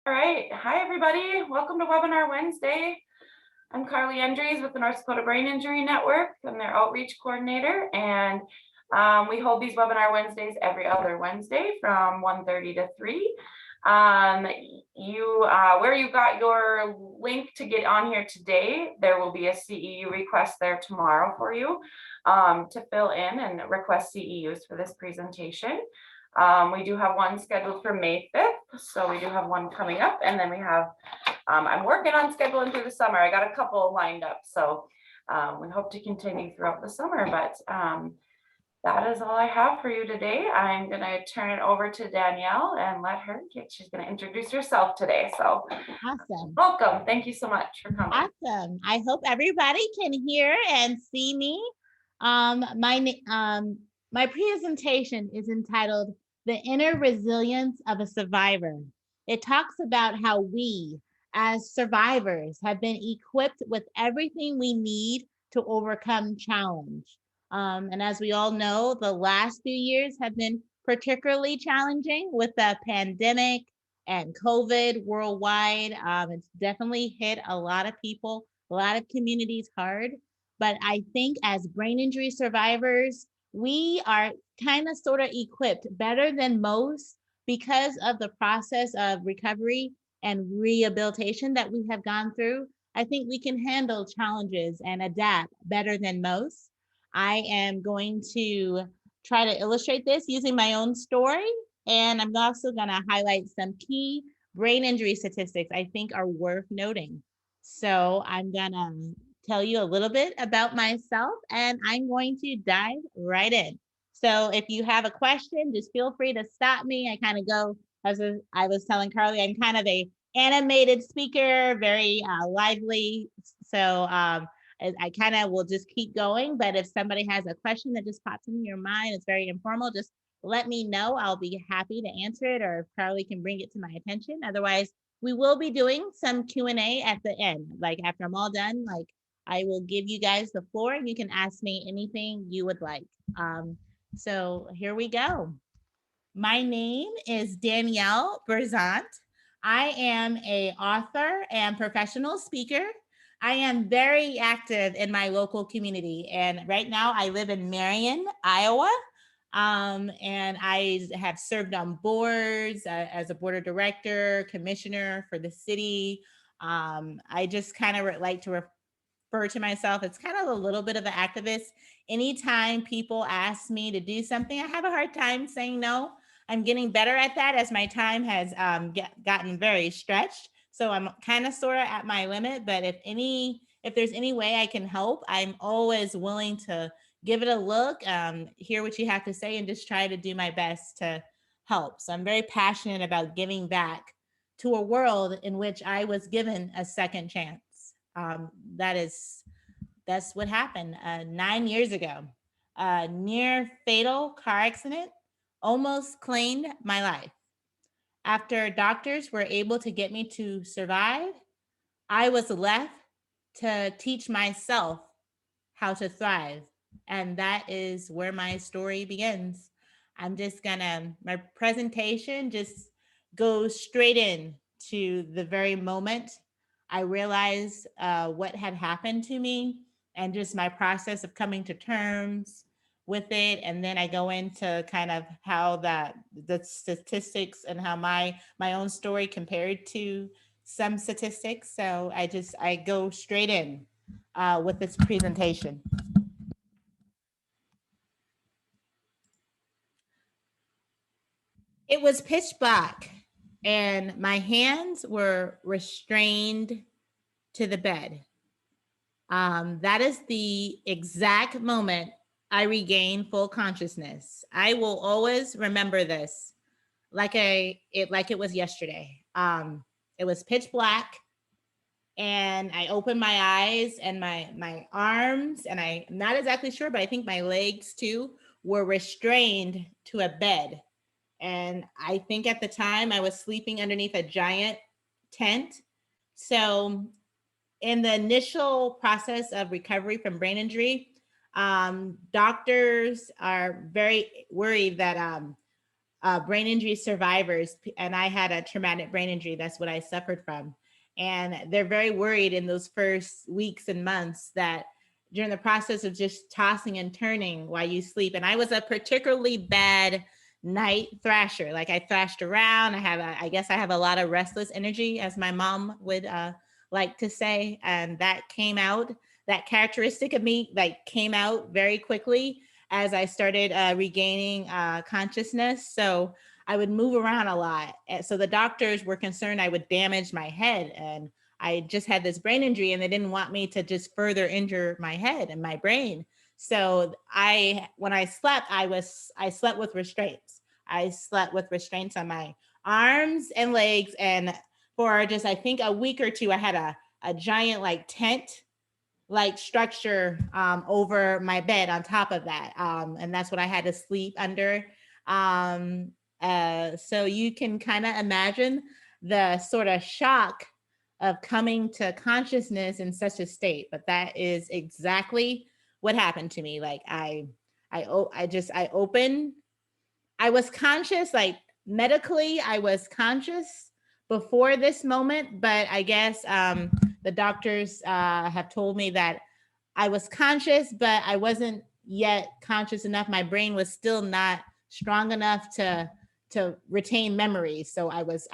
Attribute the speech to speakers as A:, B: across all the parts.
A: All right. Hi, everybody. Welcome to Webinar Wednesday. I'm Carly Endries with the North Dakota Brain Injury Network. I'm their outreach coordinator, and we hold these Webinar Wednesdays every other Wednesday from 1:30 to 3. Where you got your link to get on here today, there will be a CEU request there tomorrow for you to fill in and request CEUs for this presentation. We do have one scheduled for May 5th, so we do have one coming up, and then we have, I'm working on scheduling through the summer. I got a couple lined up, so we hope to continue throughout the summer, but that is all I have for you today. I'm gonna turn it over to Danielle and let her she's gonna introduce herself today, so.
B: Awesome.
A: Welcome, thank you so much for coming.
B: Awesome. I hope everybody can hear and see me. My presentation is entitled The Inner Resilience of a Survivor. It talks about how we, as survivors, have been equipped with everything we need to overcome challenge. And as we all know, the last few years have been particularly challenging with the pandemic and COVID worldwide. It's definitely hit a lot of people, a lot of communities hard. But I think as brain injury survivors, we are kind of sort of equipped better than most because of the process of recovery and rehabilitation that we have gone through. I think we can handle challenges and adapt better than most. I am going to try to illustrate this using my own story, and I'm also going to highlight some key brain injury statistics I think are worth noting. So I'm going to tell you a little bit about myself, and I'm going to dive right in. So if you have a question, just feel free to stop me. I kind of go, as I was telling Carly, I'm kind of a animated speaker, very lively. So I kind of will just keep going. But if somebody has a question that just pops into your mind, it's very informal, just let me know. I'll be happy to answer it, or if Carly can bring it to my attention. Otherwise, we will be doing some Q&A at the end. Like after I'm all done, like I will give you guys the floor and you can ask me anything you would like. So here we go. My name is Danielle Berzant. I am an author and professional speaker. I am very active in my local community. And right now I live in Marion, Iowa. And I have served on boards as a board of director, commissioner for the city. I just kind of like to refer to myself as kind of a little bit of an activist. Anytime people ask me to do something, I have a hard time saying no. I'm getting better at that as my time has gotten very stretched. So I'm kind of sort of at my limit, but if there's any way I can help, I'm always willing to give it a look, hear what you have to say, and just try to do my best to help. So I'm very passionate about giving back to a world in which I was given a second chance. That's what happened 9 years ago. A near fatal car accident almost claimed my life. After doctors were able to get me to survive, I was left to teach myself how to thrive. And that is where my story begins. My presentation just goes straight in to the very moment I realized what had happened to me and just my process of coming to terms with it. And then I go into kind of how the statistics and how my own story compared to some statistics. So I go straight in with this presentation. It was pitch black and my hands were restrained to the bed. That is the exact moment I regained full consciousness. I will always remember this like it was yesterday. It was pitch black and I opened my eyes and my arms, and I'm not exactly sure, but I think my legs too were restrained to a bed. And I think at the time I was sleeping underneath a giant tent. So in the initial process of recovery from brain injury, doctors are very worried that brain injury survivors, and I had a traumatic brain injury. That's what I suffered from. And they're very worried in those first weeks and months that during the process of just tossing and turning while you sleep. And I was a particularly bad night thrasher. Like I thrashed around. I guess I have a lot of restless energy, as my mom would like to say. And that came out, that characteristic of me like came out very quickly as I started regaining consciousness. So I would move around a lot. And so the doctors were concerned I would damage my head. And I just had this brain injury and they didn't want me to just further injure my head and my brain. So when I slept, I slept with restraints. I slept with restraints on my arms and legs. And for just, I think a week or two, I had a giant like tent like structure over my bed on top of that. And that's what I had to sleep under. So you can kind of imagine the sort of shock of coming to consciousness in such a state. But that is exactly what happened to me. Like I opened, I was conscious, like medically, I was conscious before this moment, but I guess the doctors have told me that I was conscious, but I wasn't yet conscious enough. My brain was still not strong enough to retain memories. So I was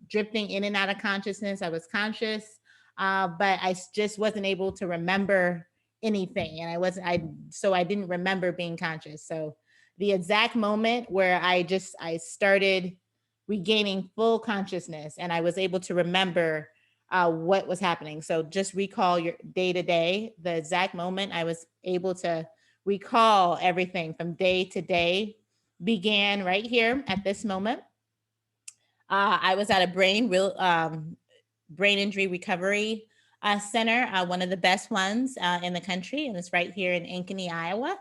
B: drifting in and out of consciousness. I was conscious, but I just wasn't able to remember anything, and so I didn't remember being conscious. So the exact moment where I started regaining full consciousness and I was able to remember what was happening. So just recall your day to day, the exact moment I was able to recall everything from day to day began right here at this moment. I was at a brain injury recovery center, one of the best ones in the country, and it's right here in Ankeny, Iowa.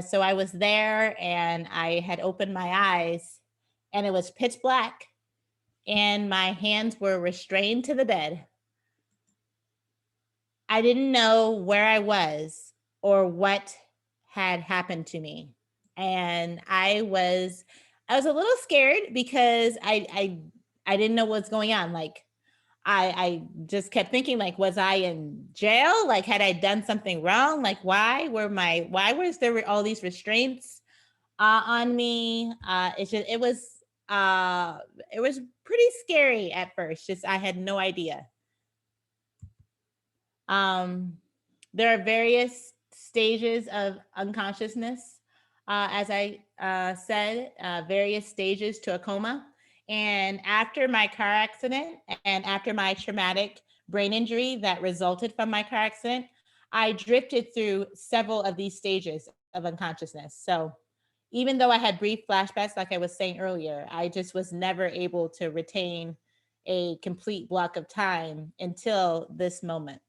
B: So I was there and I had opened my eyes and it was pitch black and my hands were restrained to the bed. I didn't know where I was or what had happened to me. And I was a little scared because I didn't know what's going on. Like I just kept thinking, like, was I in jail? Like, had I done something wrong? Like, why was there all these restraints on me? It was pretty scary at first. Just I had no idea. There are various stages of unconsciousness, as I said, various stages to a coma. And after my car accident and after my traumatic brain injury that resulted from my car accident, I drifted through several of these stages of unconsciousness. So even though I had brief flashbacks, like I was saying earlier, I just was never able to retain a complete block of time until this moment.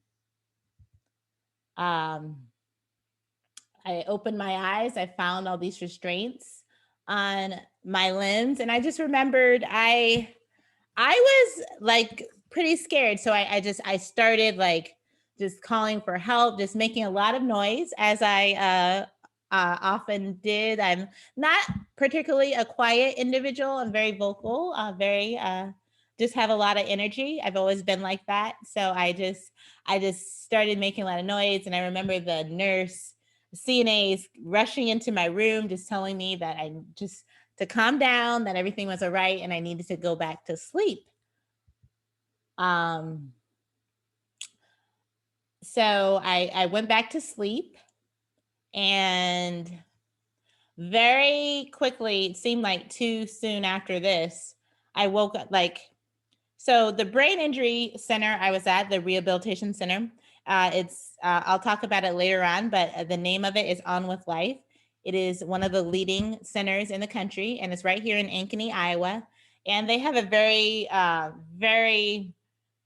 B: I opened my eyes, I found all these restraints on my limbs, and I just remembered I was like pretty scared. So I started like just calling for help, just making a lot of noise as I often did. I'm not particularly a quiet individual. I'm very vocal, very just have a lot of energy. I've always been like that. So I just started making a lot of noise. And I remember the nurse, CNAs rushing into my room, just telling me that to calm down, that everything was all right, and I needed to go back to sleep. So I went back to sleep, and very quickly, it seemed like too soon after this, I woke up so the brain injury center I was at, the rehabilitation center, I'll talk about it later on, but the name of it is On With Life. It is one of the leading centers in the country, and it's right here in Ankeny, Iowa. And they have a very, very,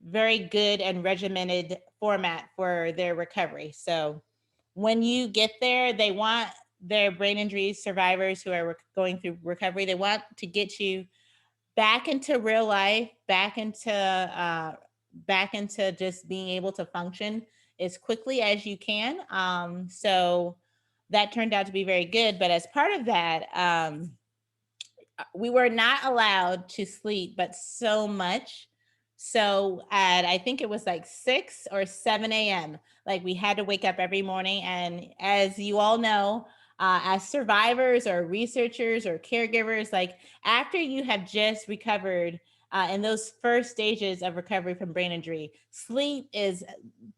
B: very good and regimented format for their recovery. So when you get there, they want their brain injury survivors who are going through recovery, they want to get you back into real life, back into just being able to function as quickly as you can. So that turned out to be very good. But as part of that, we were not allowed to sleep, but so much. So at, I think it was like 6 or 7 a.m., like we had to wake up every morning. And as you all know, as survivors or researchers or caregivers, like after you have just recovered in those first stages of recovery from brain injury, sleep is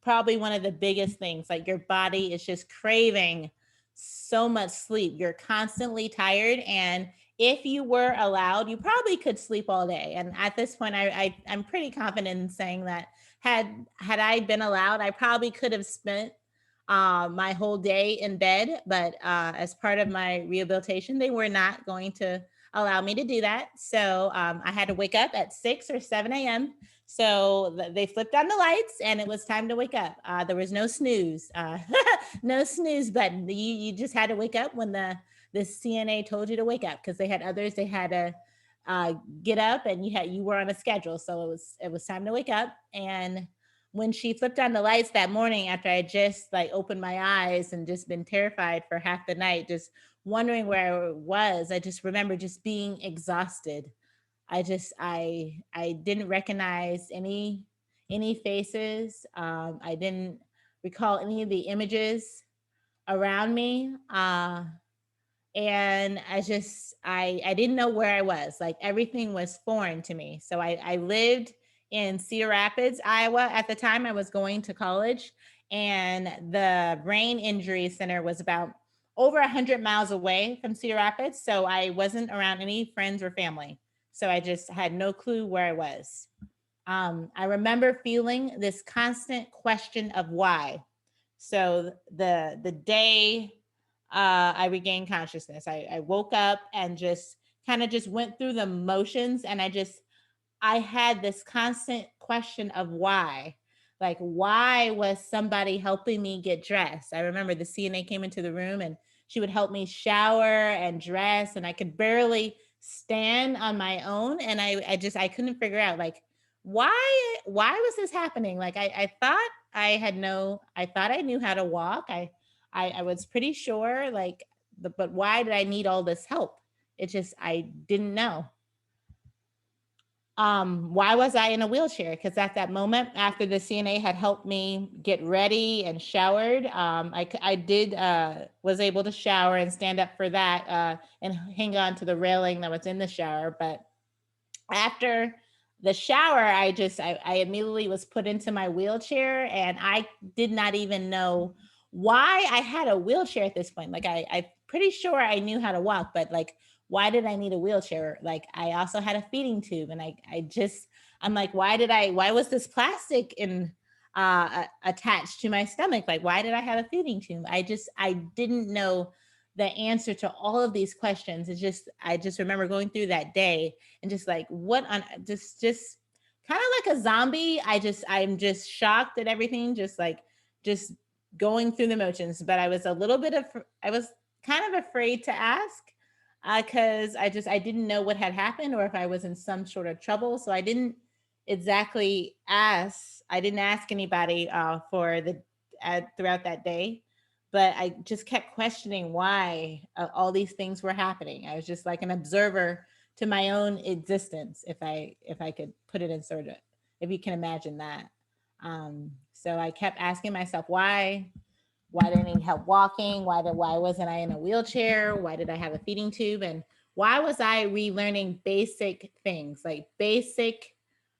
B: probably one of the biggest things. Like your body is just craving so much sleep. You're constantly tired. And if you were allowed, you probably could sleep all day. And at this point, I'm pretty confident in saying that had I been allowed, I probably could have spent my whole day in bed. But as part of my rehabilitation, they were not going to allow me to do that. So I had to wake up at 6 or 7 a.m. So they flipped on the lights and it was time to wake up. There was no snooze, no snooze button. You just had to wake up when the CNA told you to wake up, because they had others. They had to get up, and you were on a schedule. So it was time to wake up. And when she flipped on the lights that morning, after I just like opened my eyes and just been terrified for half the night, just wondering where I was, I just remember just being exhausted. I didn't recognize any faces. I didn't recall any of the images around me. And I didn't know where I was. Like everything was foreign to me. So I lived in Cedar Rapids, Iowa at the time I was going to college, and the brain injury center was about over 100 miles away from Cedar Rapids. So I wasn't around any friends or family. So I just had no clue where I was. I remember feeling this constant question of why. So the day I regained consciousness, I woke up and just kind of just went through the motions, and I had this constant question of why. Like, why was somebody helping me get dressed? I remember the CNA came into the room and she would help me shower and dress, and I could barely stand on my own. And I couldn't figure out like why was this happening? Like I thought I thought I knew how to walk. I was pretty sure, like, but why did I need all this help? It just, I didn't know. Why was I in a wheelchair? Because at that moment, after the CNA had helped me get ready and showered, I did was able to shower and stand up for that and hang on to the railing that was in the shower. But after the shower, I immediately was put into my wheelchair, and I did not even know why I had a wheelchair at this point. Like I'm pretty sure I knew how to walk, but like, why did I need a wheelchair? Like I also had a feeding tube, and I'm like, why was this plastic attached to my stomach? Like, why did I have a feeding tube? I didn't know the answer to all of these questions. I just remember going through that day and just like, what on just kind of like a zombie. I'm just shocked at everything, just going through the motions. But I was I was kind of afraid to ask because I didn't know what had happened or if I was in some sort of trouble. So I didn't exactly ask. I didn't ask anybody throughout that day, but I just kept questioning why all these things were happening. I was just like an observer to my own existence, if I could put it in sort of, if you can imagine that. So I kept asking myself, why did I need help walking? Why wasn't I in a wheelchair? Why did I have a feeding tube? And why was I relearning basic things, like basic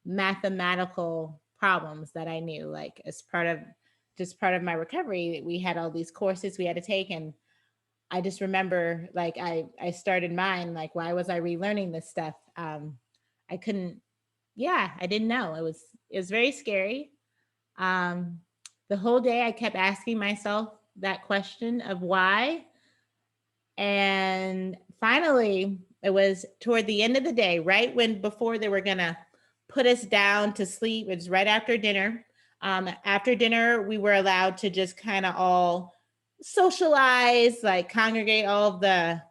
B: mathematical problems that I knew? Like as part of my recovery, we had all these courses we had to take, and I just remember like I started mine, like why was I relearning this stuff? I couldn't, yeah, I didn't know. It was very scary. Um, the whole day I kept asking myself that question of why. And finally, it was toward the end of the day, right before they were gonna put us down to sleep. It was right after dinner. After dinner, we were allowed to just kind of all socialize, like congregate all of the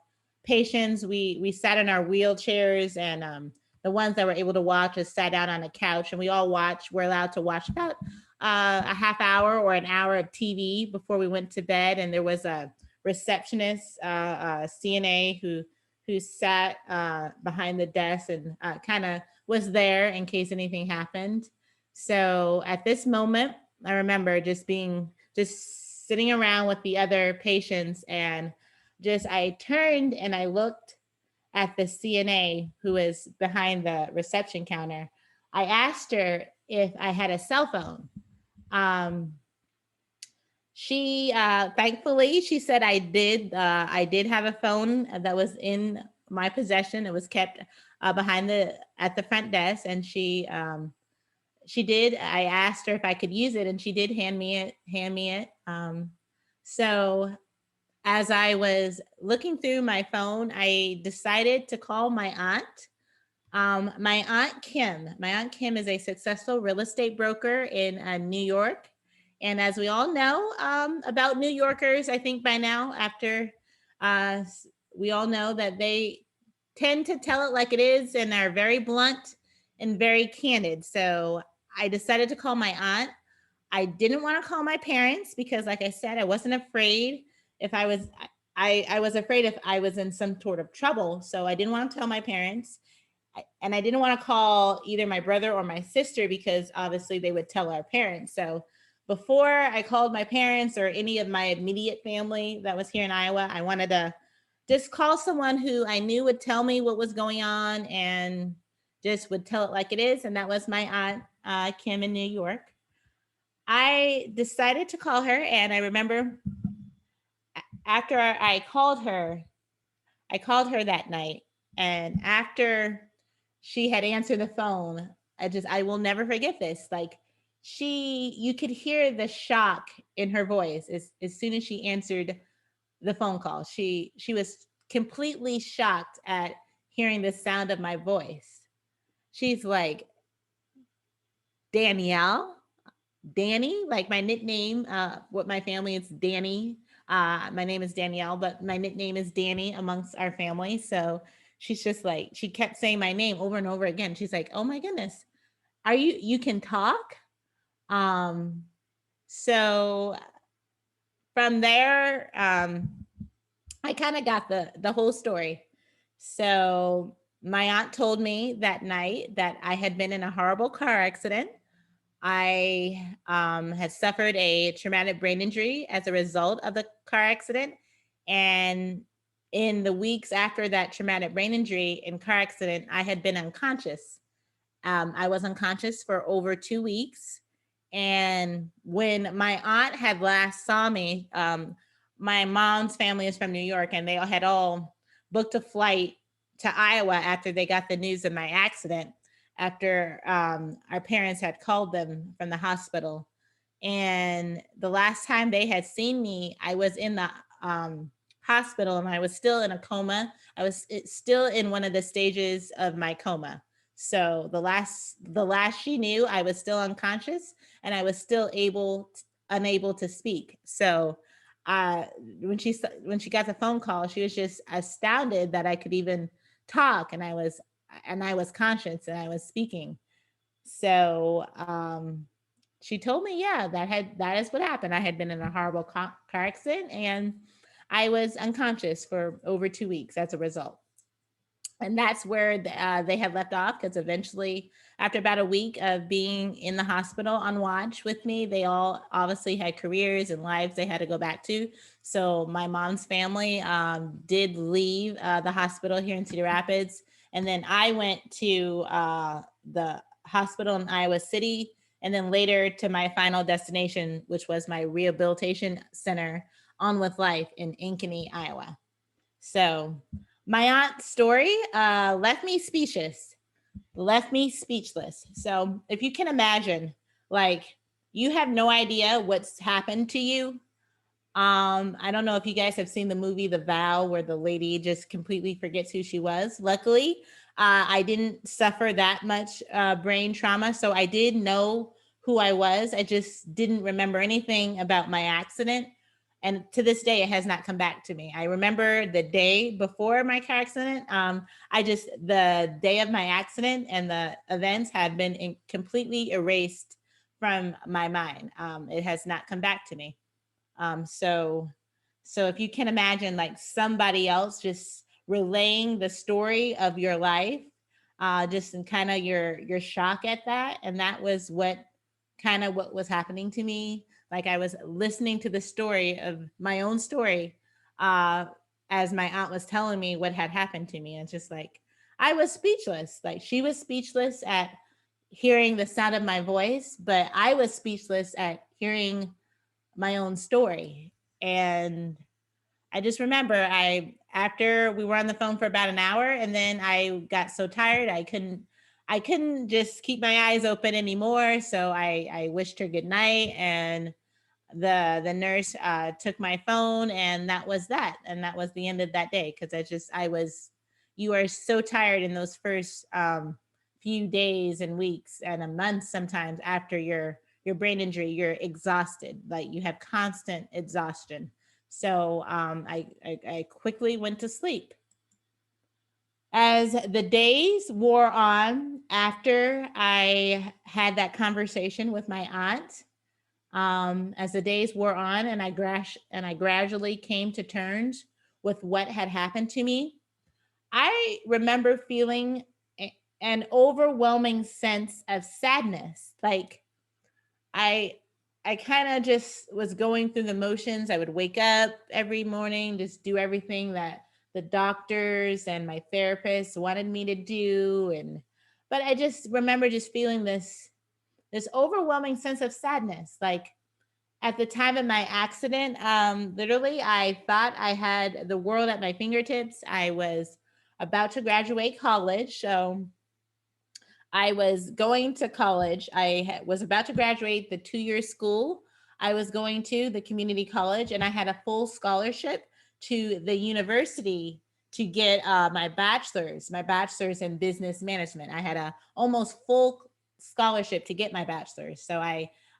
B: patients. We sat in our wheelchairs, and the ones that were able to watch just sat down on a couch, and we all watched. We're allowed to watch about a half hour or an hour of TV before we went to bed. And there was a receptionist, CNA, who who sat behind the desk and kind of was there in case anything happened. So at this moment, I remember just sitting around with the other patients, and I turned and I looked at the CNA who was behind the reception counter. I asked her if I had a cell phone. She thankfully she said I did. I did have a phone that was in my possession. It was kept behind at the front desk, and she did. I asked her if I could use it, and she did hand me it. So as I was looking through my phone, I decided to call my aunt. My aunt Kim. My aunt Kim is a successful real estate broker in New York. And as we all know about New Yorkers, I think by now, after we all know that they tend to tell it like it is and are very blunt and very candid. So I decided to call my aunt. I didn't want to call my parents because, like I said, I wasn't afraid if I was. I was afraid if I was in some sort of trouble. So I didn't want to tell my parents. And I didn't want to call either my brother or my sister because obviously they would tell our parents. So before I called my parents or any of my immediate family that was here in Iowa, I wanted to just call someone who I knew would tell me what was going on and just would tell it like it is. And that was my aunt, Kim in New York. I decided to call her, and I remember after I called her that night, and after she had answered the phone, I will never forget this. Like you could hear the shock in her voice as soon as she answered the phone call. She was completely shocked at hearing the sound of my voice. She's like, Danielle, Danny, like my nickname, what my family is Danny. My name is Danielle, but my nickname is Danny amongst our family. So she's just like, she kept saying my name over and over again. She's like, oh my goodness, you can talk? So from there, I kind of got the whole story. So my aunt told me that night that I had been in a horrible car accident. I had suffered a traumatic brain injury as a result of the car accident. And in the weeks after that traumatic brain injury and car accident, I had been unconscious. I was unconscious for over 2 weeks. And when my aunt had last saw me, my mom's family is from New York, and they had all booked a flight to Iowa after they got the news of my accident, after our parents had called them from the hospital. And the last time they had seen me, I was in the hospital, and I was still in a coma. I was still in one of the stages of my coma. So the last she knew, I was still unconscious, and I was still unable to speak. So when she got the phone call, she was just astounded that I could even talk, and I was conscious and I was speaking. So she told me, yeah, that is what happened. I had been in a horrible car accident, and I was unconscious for over 2 weeks as a result. And that's where they had left off, because eventually, after about a week of being in the hospital on watch with me, they all obviously had careers and lives they had to go back to. So my mom's family did leave the hospital here in Cedar Rapids. And then I went to the hospital in Iowa City, and then later to my final destination, which was my rehabilitation center, On With Life in Ankeny, Iowa. So my aunt's story left me speechless. So if you can imagine, like, you have no idea what's happened to you. I don't know if you guys have seen the movie The Vow, where the lady just completely forgets who she was. Luckily, I didn't suffer that much brain trauma, so I did know who I was. I just didn't remember anything about my accident. And to this day, it has not come back to me. I remember the day before my car accident. The day of my accident and the events had been completely erased from my mind. It has not come back to me. So if you can imagine, like, somebody else just relaying the story of your life, just in kind of your shock at that. And that was what was happening to me. Like I was listening to the story of my own story, uh, as my aunt was telling me what had happened to me. And just like, I was speechless. Like she was speechless at hearing the sound of my voice, but I was speechless at hearing my own story. And I just remember after we were on the phone for about an hour, and then I got so tired I couldn't just keep my eyes open anymore. So I wished her good night, and the nurse took my phone, and that was that. And that was the end of that day. Cause you are so tired in those first few days and weeks and a month sometimes after your brain injury. You're exhausted, like you have constant exhaustion. So I quickly went to sleep. As the days wore on after I had that conversation with my aunt, as the days wore on, and I gradually came to terms with what had happened to me, I remember feeling an overwhelming sense of sadness. Like I I kind of just was going through the motions. I would wake up every morning, just do everything that the doctors and my therapist wanted me to do. And but I just remember just feeling this overwhelming sense of sadness. Like at the time of my accident, literally I thought I had the world at my fingertips. I was about to graduate college. So I was going to college. Was about to graduate the 2-year school. I was going to the community college, and I had a full scholarship to the university to get my bachelor's in business management. I had a almost full scholarship to get my bachelor's. So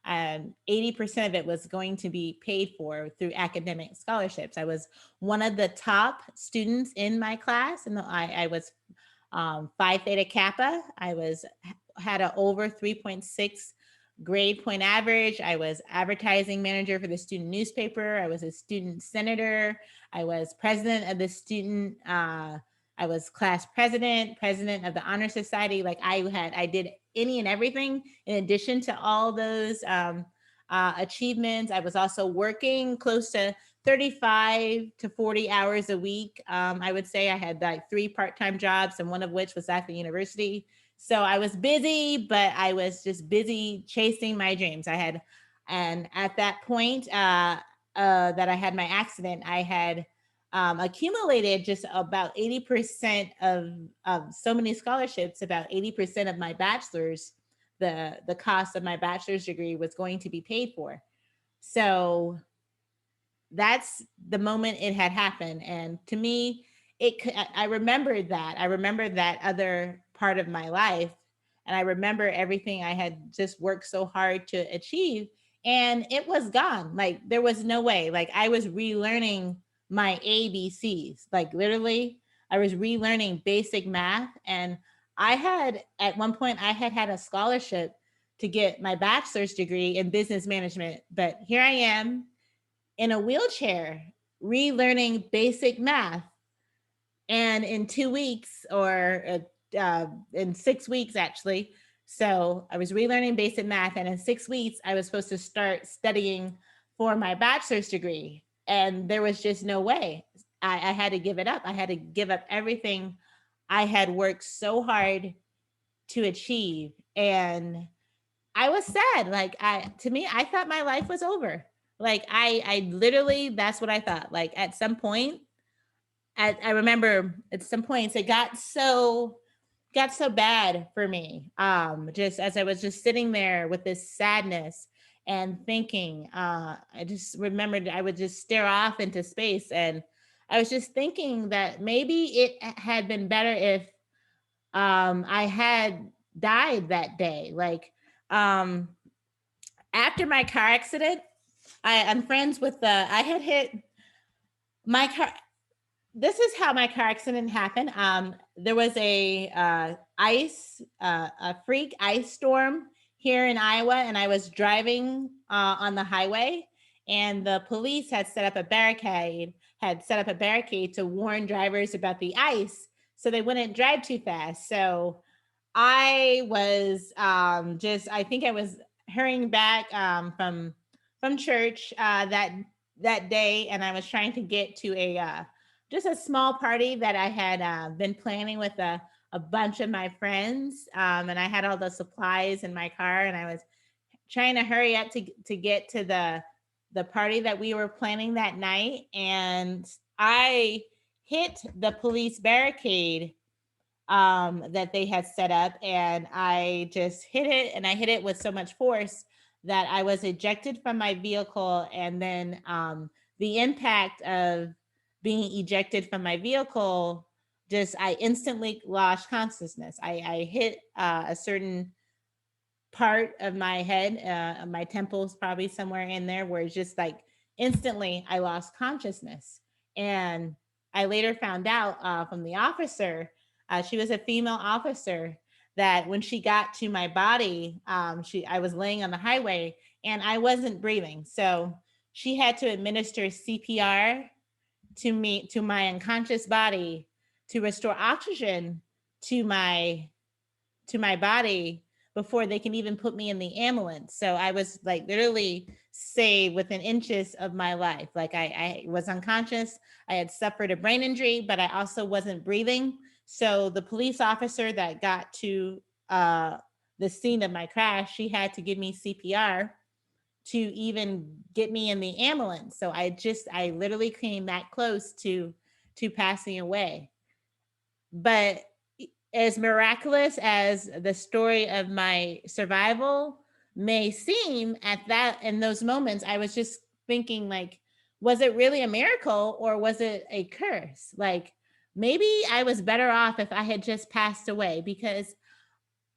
B: 80% of it was going to be paid for through academic scholarships. I was one of the top students in my class, and I was Phi Theta Kappa. Had a over 3.6 grade point average. I was advertising manager for the student newspaper. I was a student senator. I was president of the student. I was class president of the honor society. Like I did any and everything in addition to all those achievements. I was also working close to 35 to 40 hours a week. I would say I had like 3 part-time jobs, and one of which was at the university. So I was busy, but I was just busy chasing my dreams. And at that point that I had my accident, I had accumulated just about 80% of so many scholarships. About 80% of my bachelor's, the cost of my bachelor's degree was going to be paid for. So that's the moment it had happened. And to me, I remembered that other part of my life. And I remember everything I had just worked so hard to achieve, and it was gone. Like there was no way. Like I was relearning my ABCs. Like literally I was relearning basic math. And at one point I had a scholarship to get my bachelor's degree in business management. But here I am in a wheelchair relearning basic math. And in 2 weeks, or in 6 weeks, actually. So I was relearning basic math. And in 6 weeks, I was supposed to start studying for my bachelor's degree. And there was just no way. I had to give it up. I had to give up everything I had worked so hard to achieve. And I was sad. Like to me, I thought my life was over. Like I literally, that's what I thought. Like at some point, I remember at some points it got so bad for me. Just as I was just sitting there with this sadness and thinking, I just remembered I would just stare off into space, and I was just thinking that maybe it had been better if I had died that day. Like after my car accident, I'm friends with I had hit my car. This is how my car accident happened. There was a freak ice storm here in Iowa, and I was driving on the highway, and the police had set up a barricade, to warn drivers about the ice so they wouldn't drive too fast. So I was I think I was hurrying back from church that day, and I was trying to get to a just a small party that I had been planning with a bunch of my friends, and I had all the supplies in my car, and I was trying to hurry up to get to the party that we were planning that night, and I hit the police barricade that they had set up, and I just hit it, and I hit it with so much force that I was ejected from my vehicle, and then the impact of being ejected from my vehicle, just I instantly lost consciousness. I hit a certain part of my head, my temples, probably somewhere in there, where it's just like instantly I lost consciousness. And I later found out from the officer, she was a female officer, that when she got to my body, I was laying on the highway and I wasn't breathing. So she had to administer CPR to my unconscious body to restore oxygen to my body before they can even put me in the ambulance. So I was like literally saved within inches of my life. Like I was unconscious. I had suffered a brain injury, but I also wasn't breathing. So the police officer that got to the scene of my crash, she had to give me CPR to even get me in the ambulance. So I literally came that close to passing away. But as miraculous as the story of my survival may seem, in those moments, I was just thinking, like, was it really a miracle or was it a curse? Like, maybe I was better off if I had just passed away, because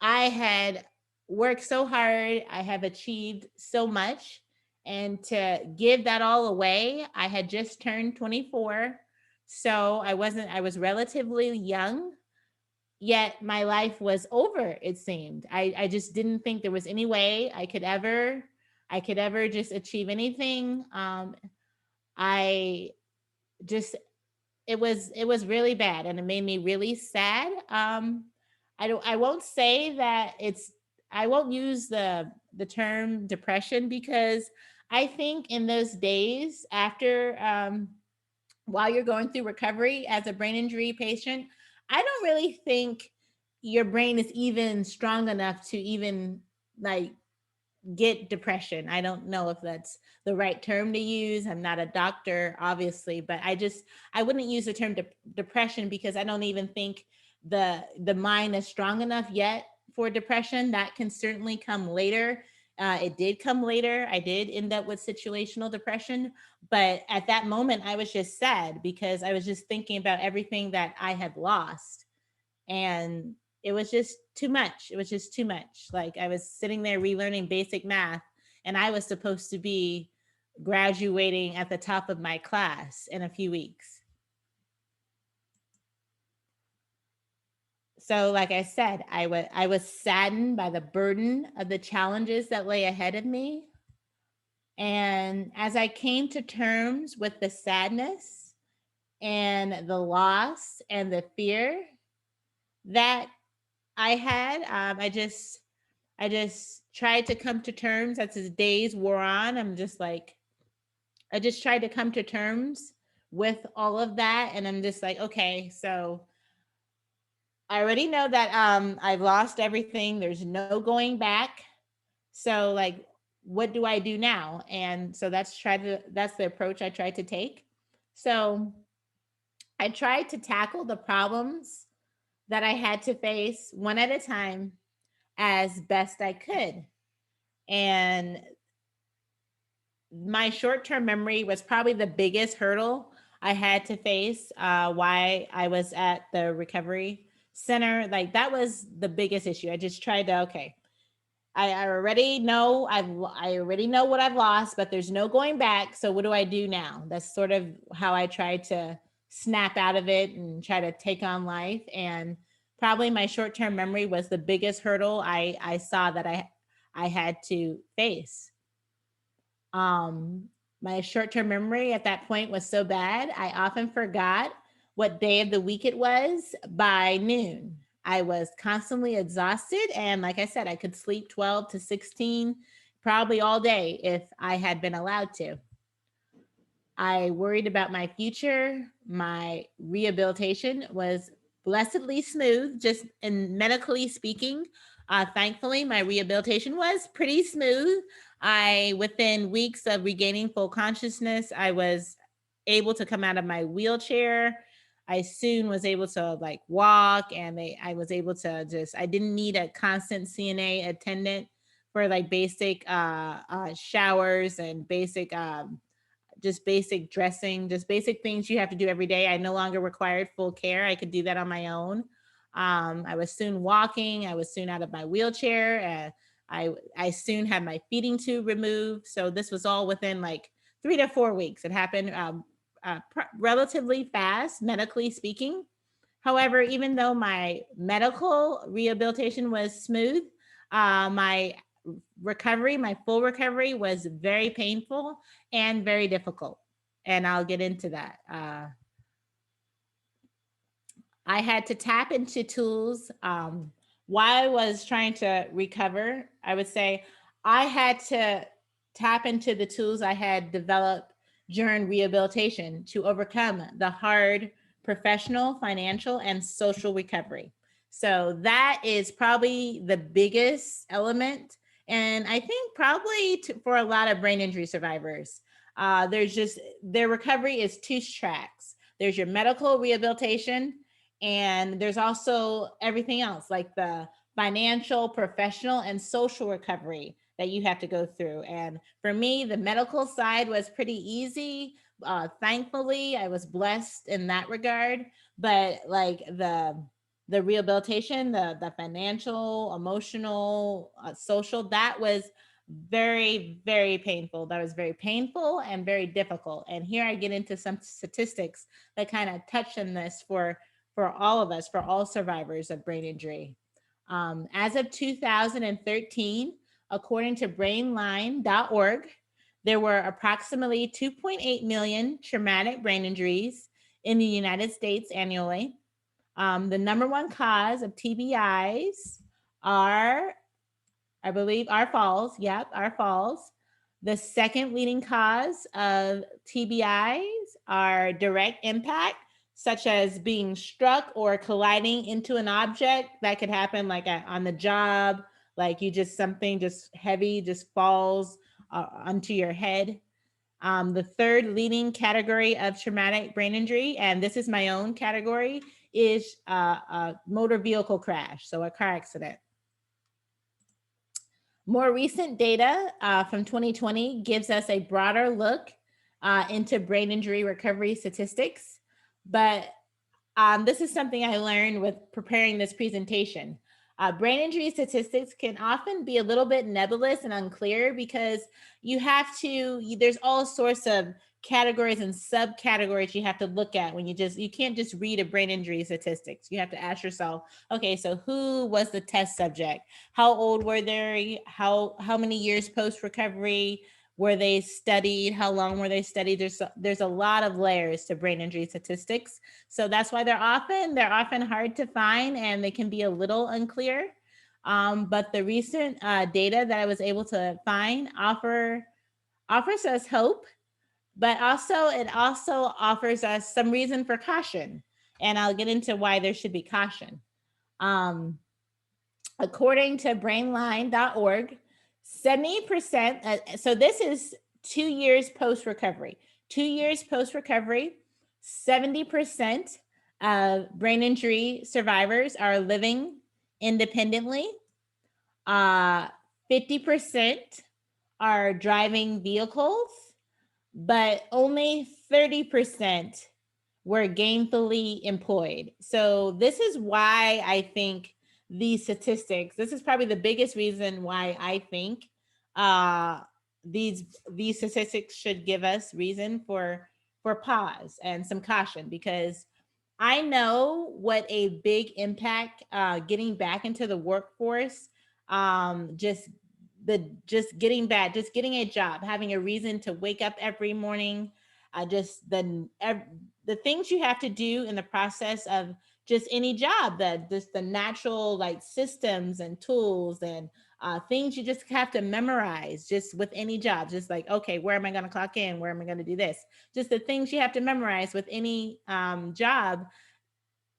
B: I had worked so hard, I have achieved so much, and to give that all away, I had just turned 24. So I was relatively young, yet my life was over, it seemed. I just didn't think there was any way I could ever just achieve anything. I just it was really bad, and it made me really sad. I won't say that I won't use the term depression, because I think in those days after while you're going through recovery as a brain injury patient, I don't really think your brain is even strong enough to even like get depression. I don't know if that's the right term to use. I'm not a doctor, obviously, but I wouldn't use the term depression, because I don't even think the mind is strong enough yet for depression. That can certainly come later. It did come later. I did end up with situational depression, but at that moment, I was just sad because I was just thinking about everything that I had lost, and it was just too much. It was just too much. Like, I was sitting there relearning basic math, and I was supposed to be graduating at the top of my class in a few weeks. So, like I said, I was saddened by the burden of the challenges that lay ahead of me. And as I came to terms with the sadness and the loss and the fear that I had, I just tried to come to terms as the days wore on. I just tried to come to terms with all of that. And I'm just like, okay, so I already know that I've lost everything. There's no going back. So like, what do I do now? And so that's the approach I tried to take. So I tried to tackle the problems that I had to face one at a time as best I could. And my short-term memory was probably the biggest hurdle I had to face while I was at the recovery center. Like, that was the biggest issue. I just tried to, okay, I already know I already know what I've lost, but there's no going back. So what do I do now? That's sort of how I tried to snap out of it and try to take on life. And probably my short-term memory was the biggest hurdle I saw that I had to face. Um, my short-term memory at that point was so bad, I often forgot what day of the week it was by noon. I was constantly exhausted. And like I said, I could sleep 12 to 16, probably all day if I had been allowed to. I worried about my future. My rehabilitation was blessedly smooth, just in medically speaking. Thankfully, my rehabilitation was pretty smooth. Within weeks of regaining full consciousness, I was able to come out of my wheelchair. I soon was able to like walk, and I was able to I didn't need a constant CNA attendant for like basic showers and basic dressing, just basic things you have to do every day. I no longer required full care. I could do that on my own. I was soon walking. I was soon out of my wheelchair. I soon had my feeding tube removed. So this was all within like 3 to 4 weeks. It happened relatively fast, medically speaking. However, even though my medical rehabilitation was smooth, my my full recovery was very painful and very difficult. And I'll get into that. I had to tap into tools while I was trying to recover. I would say I had to tap into the tools I had developed during rehabilitation to overcome the hard professional, financial, and social recovery. So that is probably the biggest element. And I think probably for a lot of brain injury survivors, their recovery is two tracks. There's your medical rehabilitation, and there's also everything else like the financial, professional, and social recovery that you have to go through. And for me, the medical side was pretty easy. Thankfully, I was blessed in that regard. But like the rehabilitation, the financial, emotional, social, that was very, very painful. That was very painful and very difficult. And here I get into some statistics that kind of touch on this for all of us, for all survivors of brain injury. As of 2013, according to brainline.org, there were approximately 2.8 million traumatic brain injuries in the United States annually. The number one cause of TBIs are, I believe, are falls. Yep, are falls. The second leading cause of TBIs are direct impact, such as being struck or colliding into an object. That could happen like on the job, like something just heavy just falls onto your head. The third leading category of traumatic brain injury, and this is my own category, is a motor vehicle crash, so a car accident. More recent data from 2020 gives us a broader look into brain injury recovery statistics, but this is something I learned with preparing this presentation. Brain injury statistics can often be a little bit nebulous and unclear because there's all sorts of categories and subcategories you have to look at when you can't just read a brain injury statistics. You have to ask yourself, okay, so who was the test subject? How old were they? How many years post recovery were they studied? How long were they studied? There's a lot of layers to brain injury statistics. So that's why they're often hard to find, and they can be a little unclear. But the recent data that I was able to find offers us hope, but it also offers us some reason for caution. And I'll get into why there should be caution. According to brainline.org, 70%, so this is 2 years post-recovery. 2 years post-recovery, 70% of brain injury survivors are living independently. 50% are driving vehicles, but only 30% were gainfully employed. So this is why I think these statistics, this is probably the biggest reason why I think these statistics should give us reason for pause and some caution, because I know what a big impact getting back into the workforce just just getting a job, having a reason to wake up every morning, just the things you have to do in the process of just any job, that just the natural like systems and tools and things you just have to memorize just with any job, just like, okay, where am I going to clock in? Where am I going to do this? Just the things you have to memorize with any job.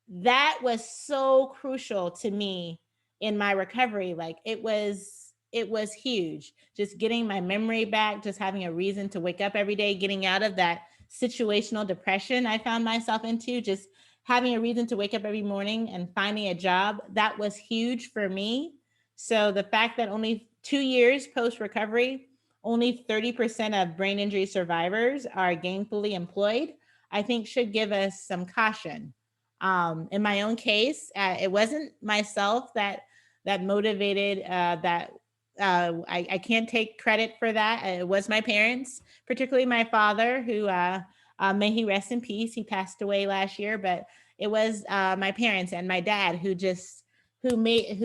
B: That was so crucial to me in my recovery. Like it was huge. Just getting my memory back, just having a reason to wake up every day, getting out of that situational depression I found myself into, just having a reason to wake up every morning and finding a job. That was huge for me. So the fact that only 2 years post recovery, only 30% of brain injury survivors are gainfully employed, I think should give us some caution. In my own case, it wasn't myself that motivated that. I can't take credit for that. It was my parents, particularly my father, who may he rest in peace. He passed away last year, but it was my parents and my dad who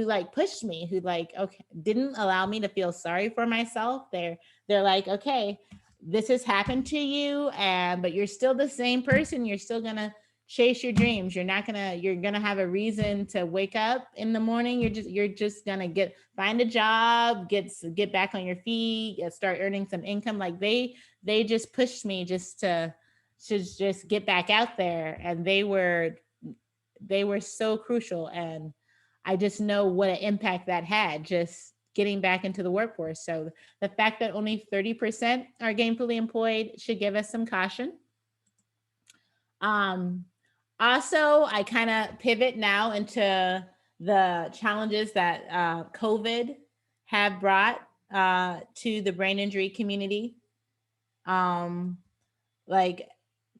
B: like pushed me, who like, okay, didn't allow me to feel sorry for myself. They're like, okay, this has happened to you, and but you're still the same person. You're still gonna chase your dreams. You're gonna have a reason to wake up in the morning. You're just gonna find a job, get back on your feet, start earning some income. Like they just pushed me just to just get back out there, and they were so crucial. And I just know what an impact that had, just getting back into the workforce. So the fact that only 30% are gainfully employed should give us some caution. Also, I kind of pivot now into the challenges that COVID have brought to the brain injury community. Like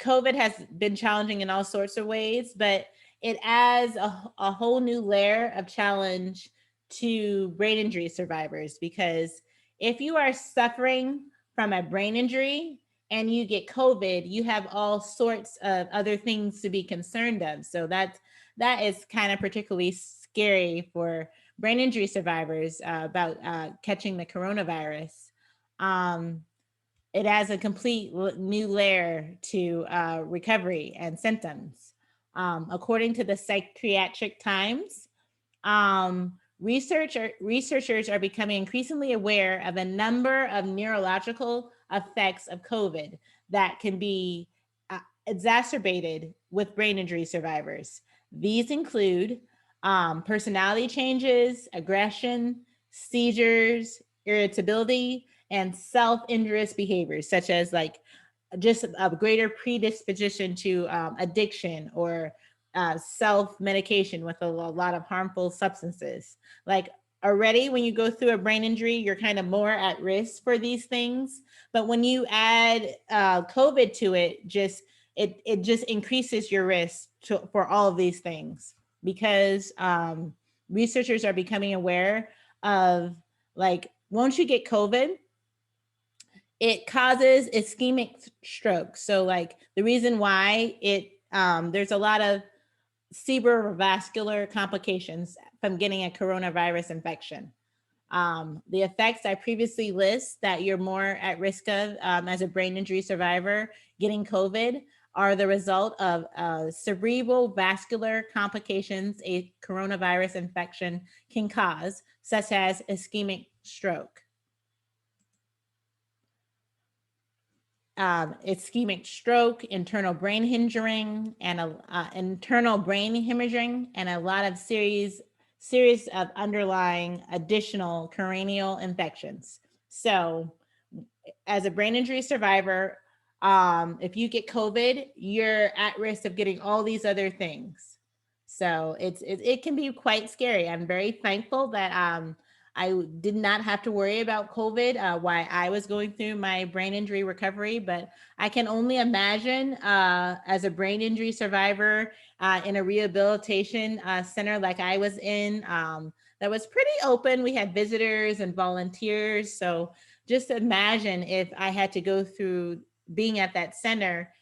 B: COVID has been challenging in all sorts of ways, but it adds a whole new layer of challenge to brain injury survivors, because if you are suffering from a brain injury and you get COVID, you have all sorts of other things to be concerned of. So that is kind of particularly scary for brain injury survivors about catching the coronavirus. It adds a complete new layer to recovery and symptoms. According to the Psychiatric Times, researchers are becoming increasingly aware of a number of neurological effects of COVID that can be exacerbated with brain injury survivors. These include personality changes, aggression, seizures, irritability, and self-injurious behaviors, such as like just a greater predisposition to addiction or self-medication with a lot of harmful substances. Like already when you go through a brain injury, you're kind of more at risk for these things. But when you add COVID to it, it just increases your risk for all of these things, because researchers are becoming aware of, like, once you get COVID, it causes ischemic stroke. So like the reason why there's a lot of cerebrovascular complications from getting a coronavirus infection. The effects I previously list that you're more at risk of as a brain injury survivor getting COVID are the result of cerebral vascular complications a coronavirus infection can cause, such as ischemic stroke. Ischemic stroke, internal brain hemorrhaging, and a lot of series of underlying additional cranial infections. So, as a brain injury survivor, if you get COVID, you're at risk of getting all these other things. So it can be quite scary. I'm very thankful that I did not have to worry about COVID while I was going through my brain injury recovery, but I can only imagine as a brain injury survivor in a rehabilitation center like I was in, that was pretty open. We had visitors and volunteers. So just imagine if I had to go through being at that center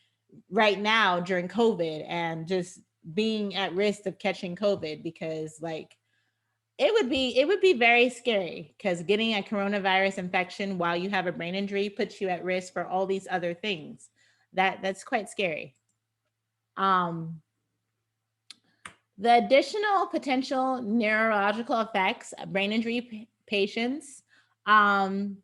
B: right now during COVID and just being at risk of catching COVID, because like it would be very scary because getting a coronavirus infection while you have a brain injury puts you at risk for all these other things. That's quite scary. Um, the additional potential neurological effects of brain injury patients can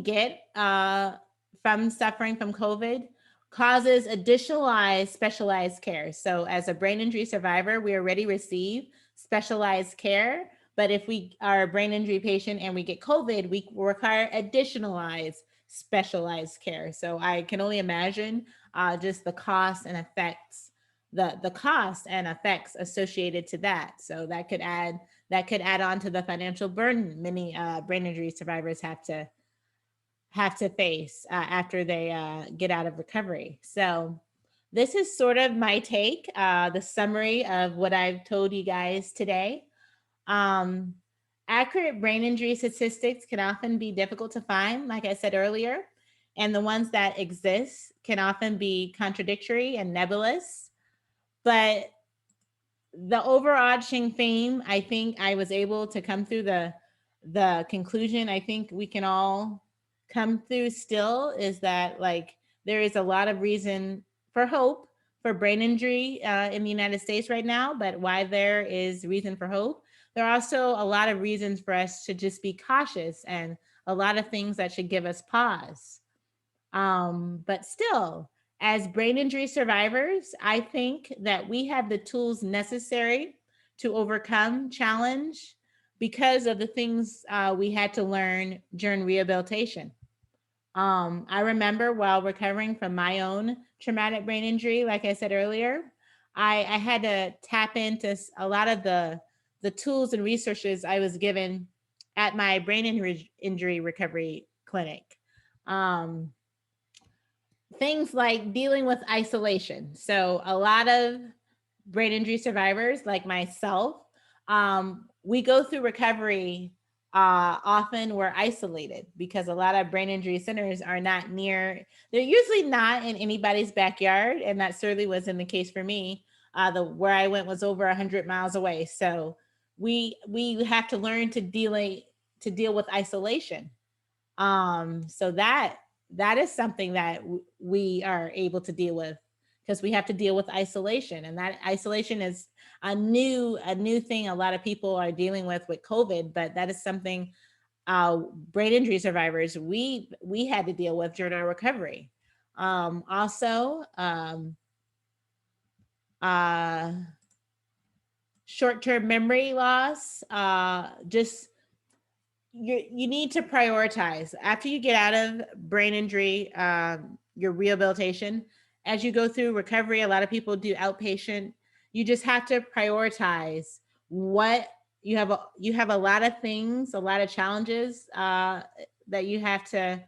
B: get from suffering from COVID causes additionalized specialized care. So as a brain injury survivor, we already receive specialized care. But if we are a brain injury patient and we get COVID, we require additionalized specialized care. So I can only imagine just the cost and effects, the cost and effects associated to that. So that could add on to the financial burden many brain injury survivors have to face after they get out of recovery. So this is sort of my take, the summary of what I've told you guys today. Um, Accurate brain injury statistics can often be difficult to find, like I said earlier, and the ones that exist can often be contradictory and nebulous. But the overarching theme, I think I was able to come through the conclusion I think we can all come through still is that like there is a lot of reason for hope for brain injury in the United States right now. But why there is reason for hope, there are also a lot of reasons for us to just be cautious and a lot of things that should give us pause. But still, as brain injury survivors, I think that we have the tools necessary to overcome challenge because of the things we had to learn during rehabilitation. I remember while recovering from my own traumatic brain injury, like I said earlier, I had to tap into a lot of the tools and resources I was given at my brain injury recovery clinic. Um, Things like dealing with isolation. So a lot of brain injury survivors like myself, we go through recovery. Often we're isolated because a lot of brain injury centers are not near, they're usually not in anybody's backyard. And that certainly wasn't the case for me. Where I went was over 100 miles away. So we have to learn to deal with isolation. So that is something that we are able to deal with because we have to deal with isolation, and that isolation is a new thing a lot of people are dealing with COVID. But that is something brain injury survivors we had to deal with during our recovery. Also, short-term memory loss, just you need to prioritize after you get out of brain injury, your rehabilitation. As you go through recovery, a lot of people do outpatient. You just have to prioritize what you have. You have a lot of things, a lot of challenges that you have to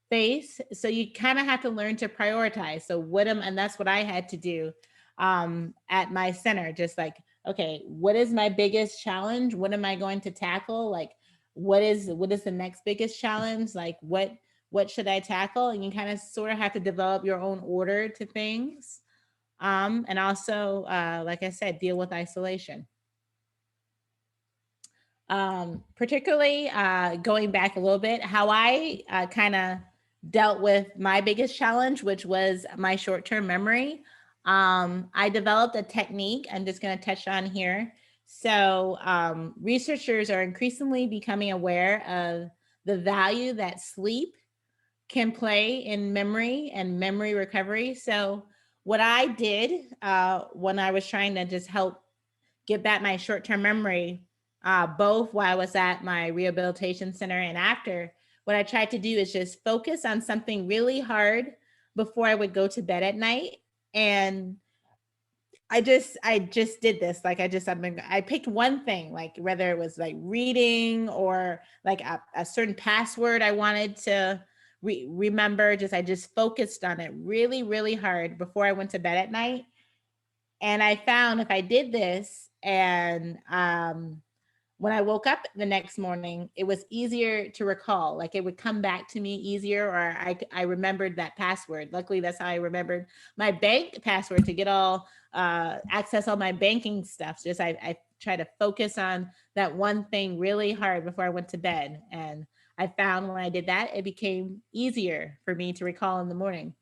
B: face. So you kind of have to learn to prioritize. So and that's what I had to do at my center. Just like, okay, what is my biggest challenge? What am I going to tackle? Like, what is the next biggest challenge? Like, what should I tackle? And you kind of sort of have to develop your own order to things. And also, like I said, deal with isolation. Particularly going back a little bit, how I kind of dealt with my biggest challenge, which was my short-term memory. I developed a technique I'm just going to touch on here. So researchers are increasingly becoming aware of the value that sleep can play in memory and memory recovery. So what I did when I was trying to just help get back my short-term memory, both while I was at my rehabilitation center and after, what I tried to do is just focus on something really hard before I would go to bed at night. And I just did this. Like I picked one thing, like whether it was like reading or like a certain password I wanted to remember. I just focused on it really, really hard before I went to bed at night. And I found if I did this and when I woke up the next morning, it was easier to recall. Like it would come back to me easier, or I remembered that password. Luckily, that's how I remembered my bank password to get access all my banking stuff. Just I try to focus on that one thing really hard before I went to bed. And I found when I did that, it became easier for me to recall in the morning.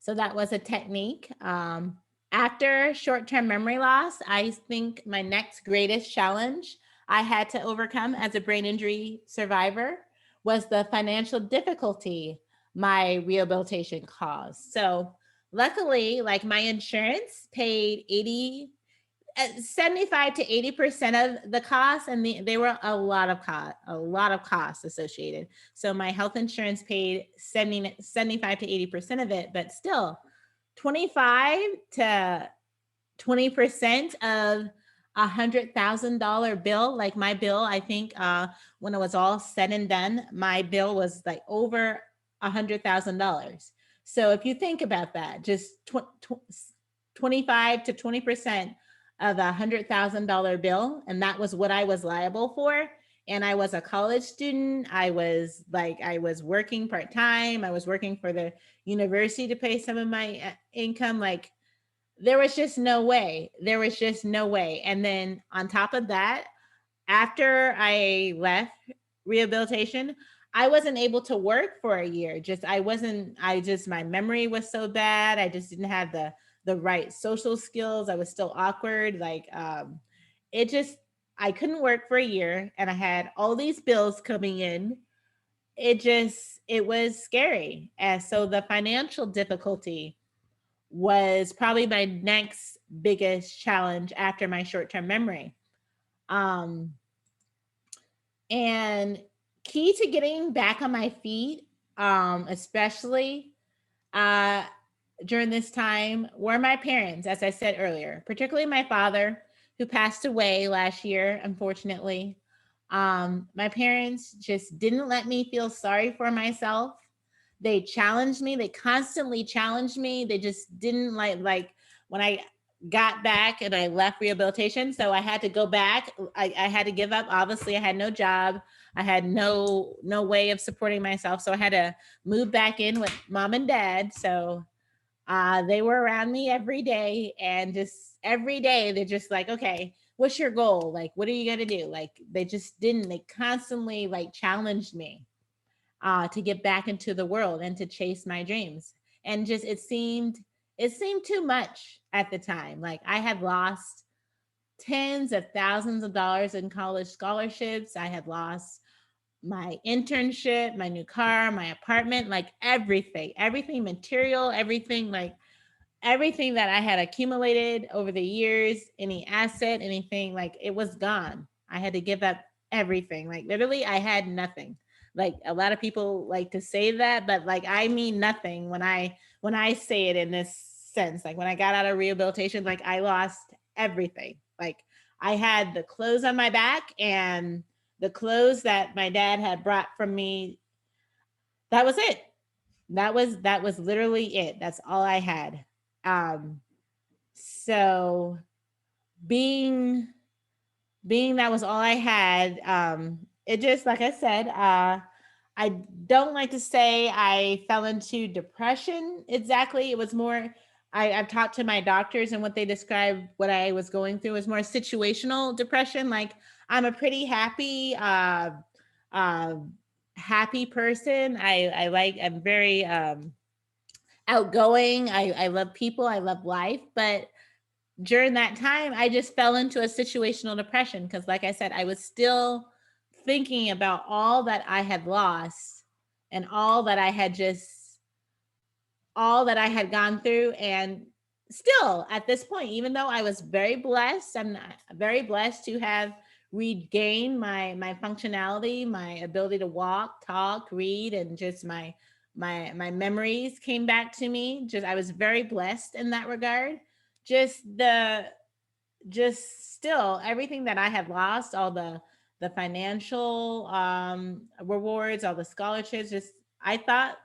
B: So that was a technique. After short-term memory loss, I think my next greatest challenge I had to overcome as a brain injury survivor was the financial difficulty my rehabilitation caused. So luckily, like my insurance paid 75 to 80% of the costs, and they were a lot of costs associated. So my health insurance paid 75 to 80% of it, but still 25 to 20% of $100,000 bill. Like my bill, I think when it was all said and done, my bill was like over $100,000. So if you think about that, just 25 to 20% of $100,000 bill, and that was what I was liable for. And I was a college student. I was working part-time. I was working for the university to pay some of my income. Like there was just no way. And then on top of that, after I left rehabilitation, I wasn't able to work for a year. My memory was so bad. I just didn't have the right social skills. I was still awkward. I couldn't work for a year, and I had all these bills coming in. It was scary. And so the financial difficulty was probably my next biggest challenge after my short-term memory. And key to getting back on my feet, especially during this time, were my parents, as I said earlier, particularly my father, who passed away last year, unfortunately. My parents just didn't let me feel sorry for myself. They challenged me. They constantly challenged me. They just didn't like when I got back and I left rehabilitation. So I had to go back. I had to give up. Obviously, I had no job. I had no way of supporting myself. So I had to move back in with mom and dad. So they were around me every day, and just every day they're just like, okay, what's your goal? Like, what are you going to do? Like, they constantly like challenged me to get back into the world and to chase my dreams. And just, it seemed too much at the time. Like I had lost tens of thousands of dollars in college scholarships. I had lost my internship, my new car, my apartment, like everything material, everything that I had accumulated over the years, any asset, anything, like it was gone. I had to give up everything. Like literally I had nothing. Like a lot of people like to say that, but like I mean nothing when I say it in this sense. Like when I got out of rehabilitation, like I lost everything. Like I had the clothes on my back and the clothes that my dad had brought from me. That was it. That was literally it. That's all I had. So being that was all I had, it just, like I said, I don't like to say I fell into depression exactly. It was more, I've talked to my doctors, and what they described what I was going through was more situational depression. Like I'm a pretty happy, uh, happy person. I'm very outgoing. I love people. I love life. But during that time, I just fell into a situational depression because, like I said, I was still thinking about all that I had lost and all that I had gone through. And still at this point, even though I was very blessed, I'm very blessed to have regained my functionality, my ability to walk, talk, read, and just my memories came back to me. Just I was very blessed in that regard. Just still everything that I had lost, all the financial rewards, all the scholarships, just I thought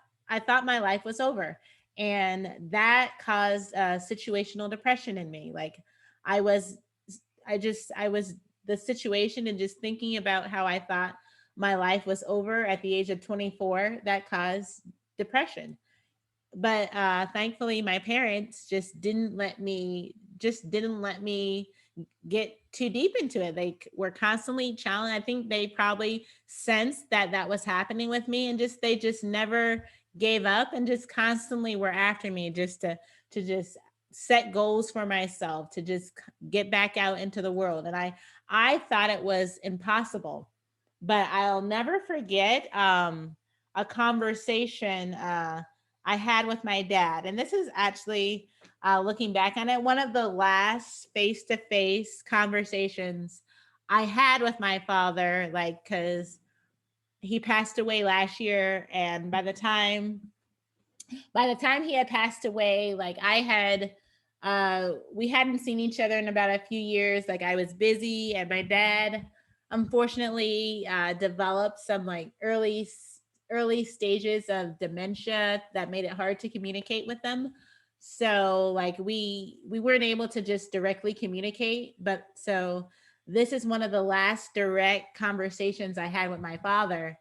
B: my life was over. And that caused situational depression in me. Like I was the situation, and just thinking about how I thought my life was over at the age of 24, that caused depression. But thankfully my parents just didn't let me get too deep into it. They were constantly challenged. I think they probably sensed that that was happening with me, and they just never gave up and just constantly were after me just to just set goals for myself, to just get back out into the world. And I thought it was impossible, but I'll never forget a conversation I had with my dad. And this is actually, looking back on it, one of the last face-to-face conversations I had with my father, like, because he passed away last year. And by the time he had passed away, like, we hadn't seen each other in about a few years. Like, I was busy, and my dad unfortunately developed some like early stages of dementia that made it hard to communicate with them. So like we weren't able to just directly communicate. But so this is one of the last direct conversations I had with my father.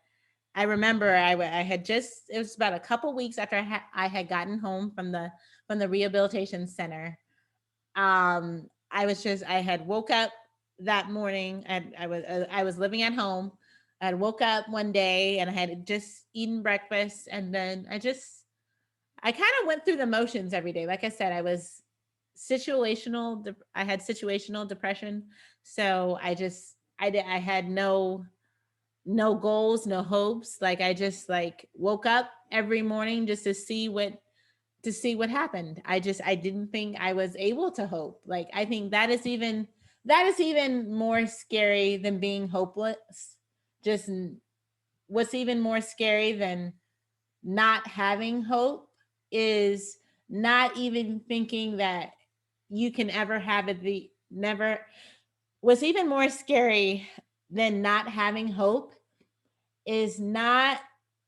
B: I remember I had just, it was about a couple weeks after I had gotten home from the rehabilitation center. I had woke up that morning, and I was living at home. I woke up one day and I had just eaten breakfast, and then I kind of went through the motions every day. Like I said, I had situational depression. So I had no goals, no hopes. Like, I just like woke up every morning just to see what happened. I didn't think I was able to hope. Like, I think that is even more scary than being hopeless. Just what's even more scary than not having hope is not even thinking that you can ever have it. The never What's even more scary than not having hope is not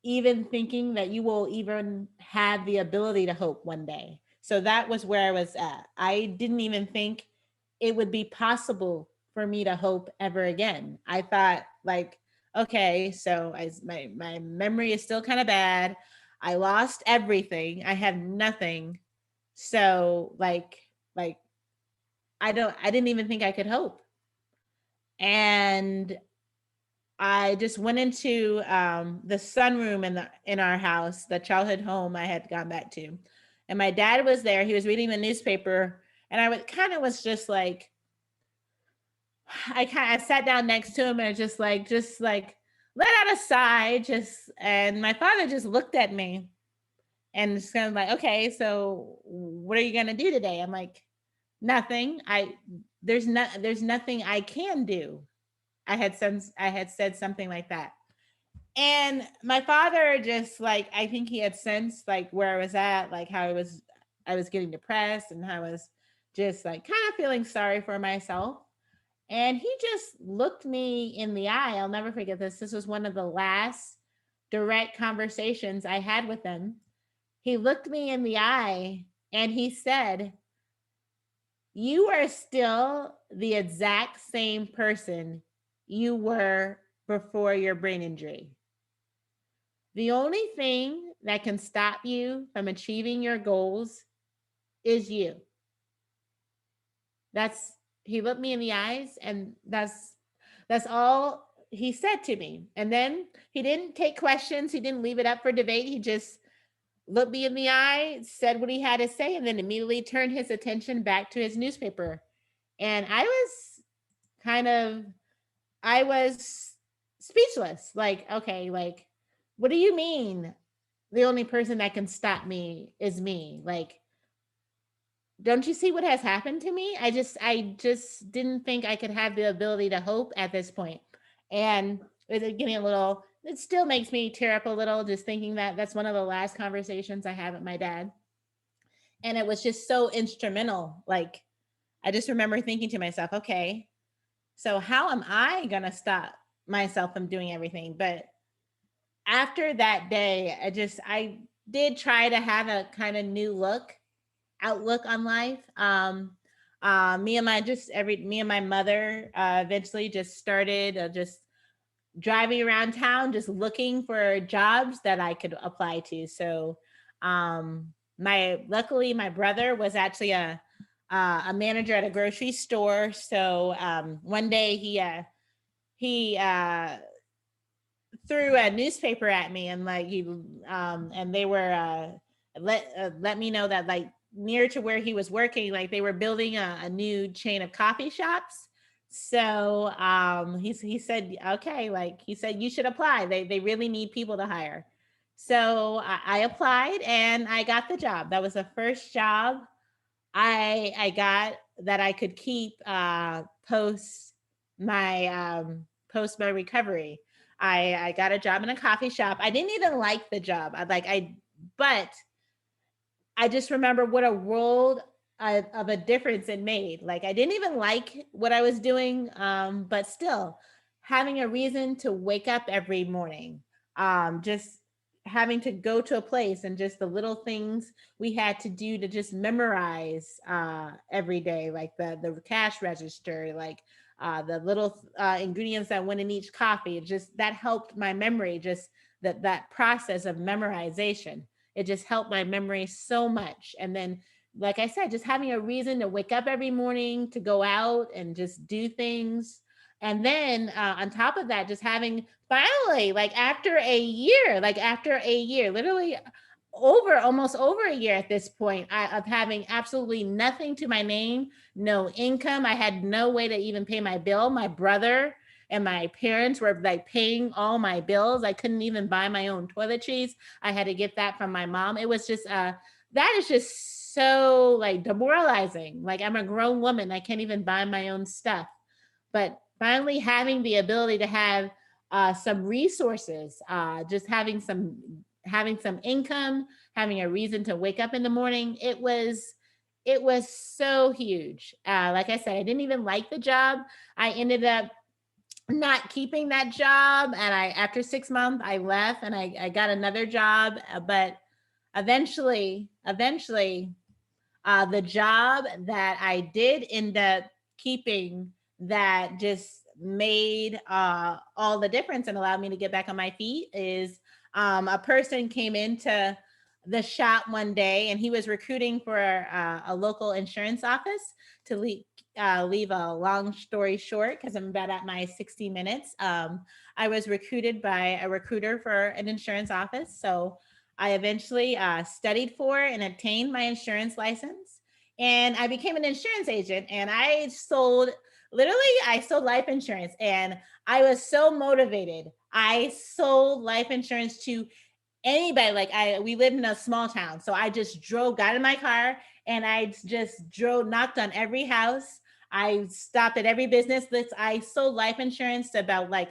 B: even thinking that you will even have the ability to hope one day. So that was where I was at. I didn't even think it would be possible for me to hope ever again. I thought, like, okay, so my memory is still kind of bad. I lost everything. I have nothing. So like I didn't even think I could hope. And I just went into the sunroom in our house, the childhood home I had gone back to, and my dad was there. He was reading the newspaper, and I was just like, I sat down next to him and just like let out a sigh, and my father just looked at me and just kind of like, okay, so what are you gonna do today? I'm like, nothing. There's nothing I can do. I had said something like that. And my father just like, I think he had sensed like where I was at, like how I was getting depressed, and how I was just like kind of feeling sorry for myself. And he just looked me in the eye. I'll never forget this. This was one of the last direct conversations I had with him. He looked me in the eye and he said, "You are still the exact same person you were before your brain injury. The only thing that can stop you from achieving your goals is you." That's He looked me in the eyes, and that's all he said to me. And then he didn't take questions, he didn't leave it up for debate. He just looked me in the eye, said what he had to say, and then immediately turned his attention back to his newspaper. And kind of I was speechless. Like, okay, like, what do you mean the only person that can stop me is me? Like, don't you see what has happened to me? I just didn't think I could have the ability to hope at this point. And it still makes me tear up a little just thinking that that's one of the last conversations I had with my dad. And it was just so instrumental. Like, I just remember thinking to myself, okay, so how am I going to stop myself from doing everything? But after that day, I did try to have a kind of outlook on life. Me and my mother eventually just started just driving around town, just looking for jobs that I could apply to. So, my luckily my brother was actually a manager at a grocery store. So one day he threw a newspaper at me, and like and they were let me know that like near to where he was working, like they were building a new chain of coffee shops. So he said, okay, like he said, you should apply. They really need people to hire. So I applied and I got the job. That was the first job I got that I could keep post my recovery. I got a job in a coffee shop. I didn't even like the job. But I just remember what a world of a difference it made. Like I didn't even like what I was doing, but still having a reason to wake up every morning, just having to go to a place and just the little things we had to do to just memorize every day, like the cash register, like the little ingredients that went in each coffee. It just that helped my memory. Just that process of memorization, it just helped my memory so much. And then, like I said, just having a reason to wake up every morning, to go out and just do things. And then on top of that, just having finally, like after a year, literally almost over a year at this point, of having absolutely nothing to my name, no income. I had no way to even pay my bill. My brother and my parents were like paying all my bills. I couldn't even buy my own toiletries. I had to get that from my mom. It was just that is just so like demoralizing. Like I'm a grown woman, I can't even buy my own stuff. But finally having the ability to have some resources, just having some income, having a reason to wake up in the morning, it was so huge. Like I said, I didn't even like the job. I ended up not keeping that job, and I after 6 months I left and I got another job. But eventually the job that I did end up keeping, that just made all the difference and allowed me to get back on my feet, is a person came into the shop one day and he was recruiting for a local insurance office. To leave a long story short, because I'm about at my 60 minutes, I was recruited by a recruiter for an insurance office. So I eventually studied for and obtained my insurance license. And I became an insurance agent, and I sold life insurance, and I was so motivated. I sold life insurance to anybody. We lived in a small town. So I just got in my car and I just knocked on every house. I stopped at every business. I sold life insurance to about like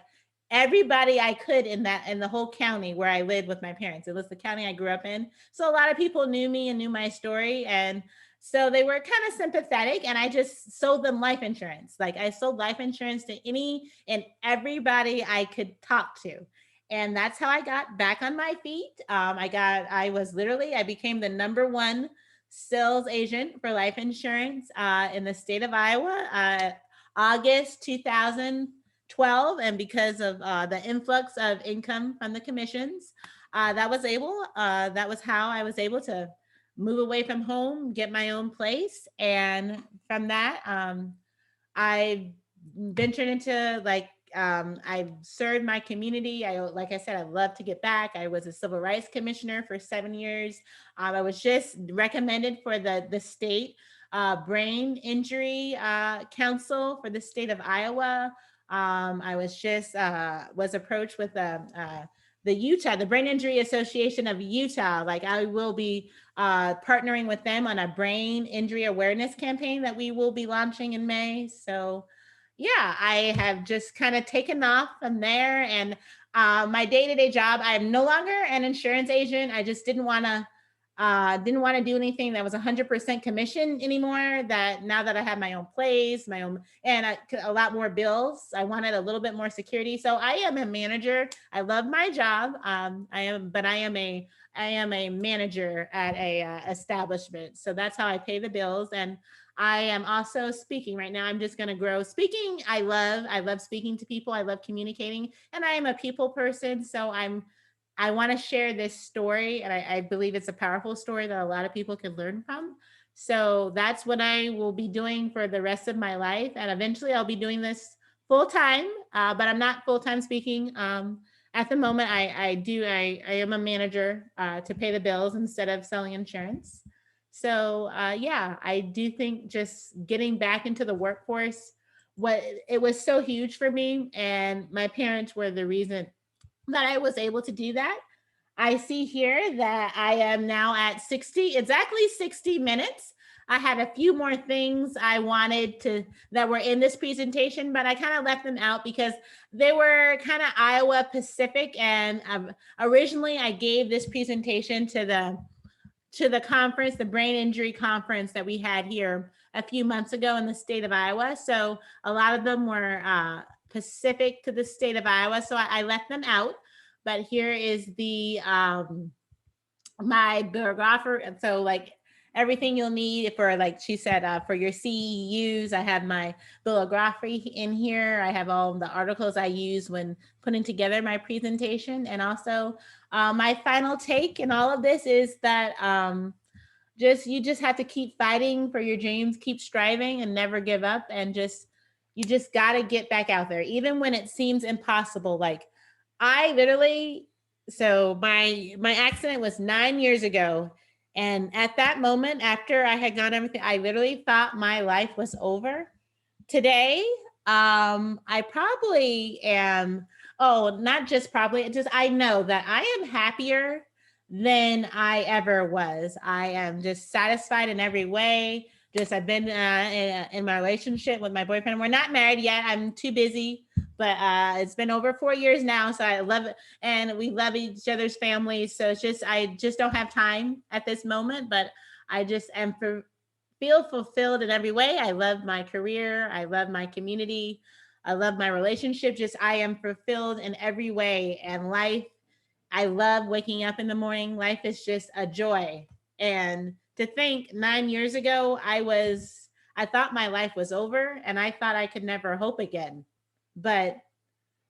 B: everybody I could in the whole county where I lived with my parents. It was the county I grew up in. So a lot of people knew me and knew my story. And so they were kind of sympathetic, and I just sold them life insurance. Like I sold life insurance to any and everybody I could talk to. And that's how I got back on my feet. I became the number one sales agent for life insurance in the state of Iowa, August 2012. And because of the influx of income from the commissions, that was how I was able to move away from home, get my own place. And from that, I ventured into I've served my community. Like I said, I love to get back. I was a civil rights commissioner for 7 years. I was just recommended for the state brain injury council for the state of Iowa. I was approached with the Brain Injury Association of Utah. Like I will be partnering with them on a brain injury awareness campaign that we will be launching in May. So yeah, I have just kind of taken off from there. And my day-to-day job, I'm no longer an insurance agent. I just didn't want to do anything that was 100% commission anymore. That now that I have my own place, and a lot more bills, I wanted a little bit more security. So I am a manager. I love my job. I am a manager at a establishment. So that's how I pay the bills. And I am also speaking right now. I'm just going to grow speaking. I love speaking to people. I love communicating, and I am a people person. So I want to share this story, and I believe it's a powerful story that a lot of people can learn from. So that's what I will be doing for the rest of my life. And eventually I'll be doing this full time, but I'm not full time speaking. At the moment, I am a manager to pay the bills instead of selling insurance. So yeah, I do think just getting back into the workforce, what it was so huge for me, and my parents were the reason that I was able to do that. I see here that I am now at 60, exactly 60 minutes. I had a few more things I wanted to that were in this presentation, but I kind of left them out because they were kind of Iowa Pacific. And originally I gave this presentation to the conference, the brain injury conference that we had here a few months ago in the state of Iowa. So a lot of them were Pacific to the state of Iowa. So I left them out. But here is the my biographer. And so like everything you'll need for, like she said, for your CEUs, I have my bibliography in here. I have all the articles I use when putting together my presentation. And also my final take in all of this is that you just have to keep fighting for your dreams, keep striving and never give up. And you just got to get back out there, even when it seems impossible. Like I literally, so my accident was 9 years ago. And at that moment, after I had gone everything, I literally thought my life was over. Today, I probably am, oh, not just probably, it just, I know that I am happier than I ever was. I am just satisfied in every way. Just, I've been in my relationship with my boyfriend. We're not married yet. I'm too busy, but it's been over 4 years now. So I love it. And we love each other's families. So it's just, I just don't have time at this moment, but I just am feel fulfilled in every way. I love my career. I love my community. I love my relationship. Just, I am fulfilled in every way. And life, I love waking up in the morning. Life is just a joy. And to think 9 years ago, I thought my life was over and I thought I could never hope again. But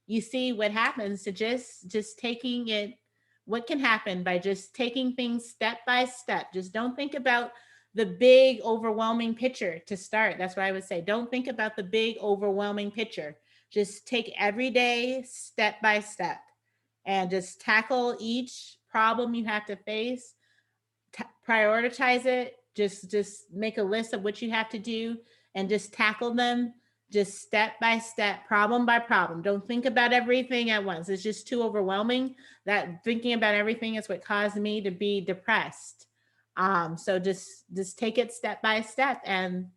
B: you see what happens to just taking it, what can happen by just taking things step by step. Just don't think about the big overwhelming picture to start. That's what I would say. Don't think about the big overwhelming picture. Just take every day step by step and just tackle each problem you have to face. Prioritize it. Just make a list of what you have to do and just tackle them just step by step, problem by problem. Don't think about everything at once. It's just too overwhelming. That thinking about everything is what caused me to be depressed. So just take it step by step and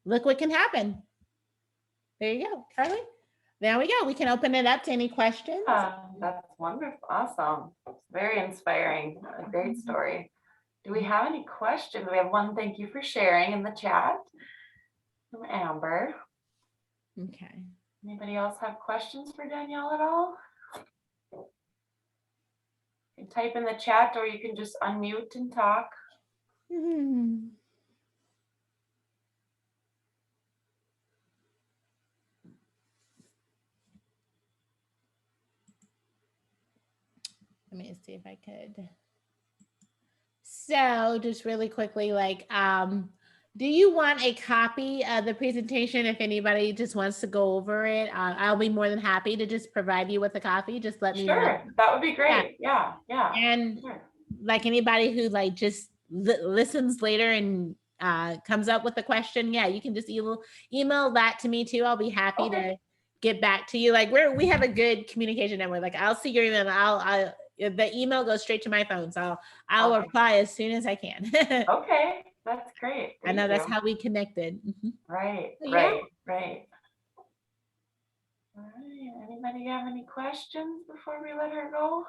B: look what can happen. There you go, Carly. There we go. We can open it up to any questions.
A: That's wonderful. Awesome. Very inspiring. A great story. Do we have any questions? We have one. Thank you for sharing in the chat from Amber.
B: Okay.
A: Anybody else have questions for Danielle at all? You can type in the chat or you can just unmute and talk.
B: Mm-hmm. Let me see if I could. So just really quickly, like, do you want a copy of the presentation if anybody just wants to go over it? I'll be more than happy to just provide you with a copy. Just let me know.
A: Sure, that would be great. Yeah.
B: And
A: sure.
B: Like anybody who like just listens later and comes up with a question, yeah, you can just email that to me too. I'll be happy to get back to you. Like we have a good communication network. Like I'll see your email. And the email goes straight to my phone, so I'll reply as soon as I can.
A: Okay, that's great.
B: I know that's how we connected. Mm-hmm.
A: Right.
B: So, yeah.
A: Right. All right. Anybody have any questions before we let her go?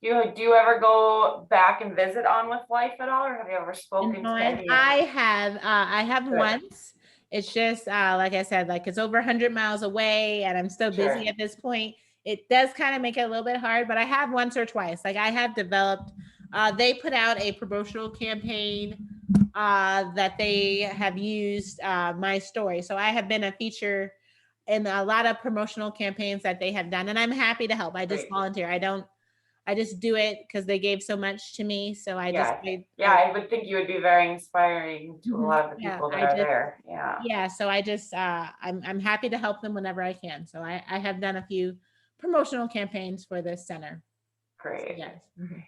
A: Do you ever go back and visit On With Life at all, or have you ever spoken to any?
B: I have once. It's just like I said, like it's over 100 miles away and I'm so busy at this point. It does kind of make it a little bit hard, but I have once or twice. Like I have developed, they put out a promotional campaign that they have used my story. So I have been a feature in a lot of promotional campaigns that they have done, and I'm happy to help. I just
A: Great.
B: volunteer. I just do it because they gave so much to me. So I just,
A: I would think you would be very inspiring to a
B: Mhm.
A: lot of the
B: Yeah,
A: people that
B: I
A: are
B: just,
A: there. Yeah,
B: yeah. So I just, I'm happy to help them whenever I can. So I have done a few promotional campaigns for this center. So
A: great.
B: yes. Mhm.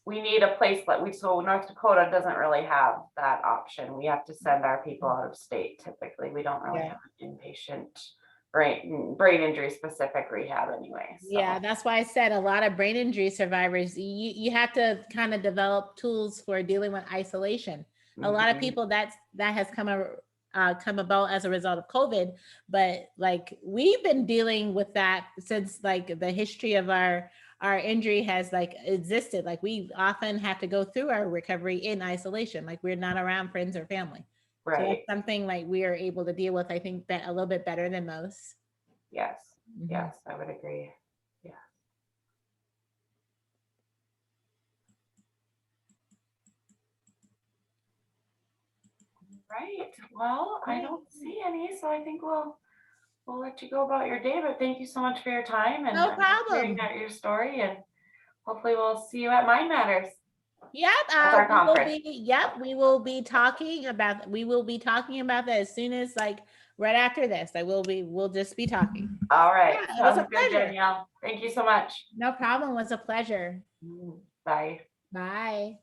A: We need a place so North Dakota doesn't really have that option. We have to send our people out of state typically. We don't really
B: Yeah.
A: have an inpatient brain injury specific rehab anyway. So
B: Yeah, that's why I said a lot of brain injury survivors, you have to kind of develop tools for dealing with isolation. A lot of
A: mhm,
B: people that has come about as a result of COVID, but like we've been dealing with that since like the history of our injury has like existed. Like we often have to go through our recovery in isolation, like we're not around friends or family. So that's
A: right.
B: something like we are able to deal with, I think, a little bit better than most.
A: Yes.
B: Mhm.
A: Yes, I would agree. Yeah. Right. Well, I
B: Yeah.
A: don't see any, so I think we'll let you go about your day, but thank you so much for your time and
B: No
A: hearing
B: problem.
A: out your story, and hopefully we'll see you at Mind Matters.
B: Yep,
A: That's our conference.
B: we will be talking about that as soon as like right after this. We'll just be talking.
A: All right.
B: Yeah, it was a
A: Sounds good,
B: pleasure.
A: Danielle. Thank you so much.
B: No problem. It was a pleasure.
A: Bye.
B: Bye.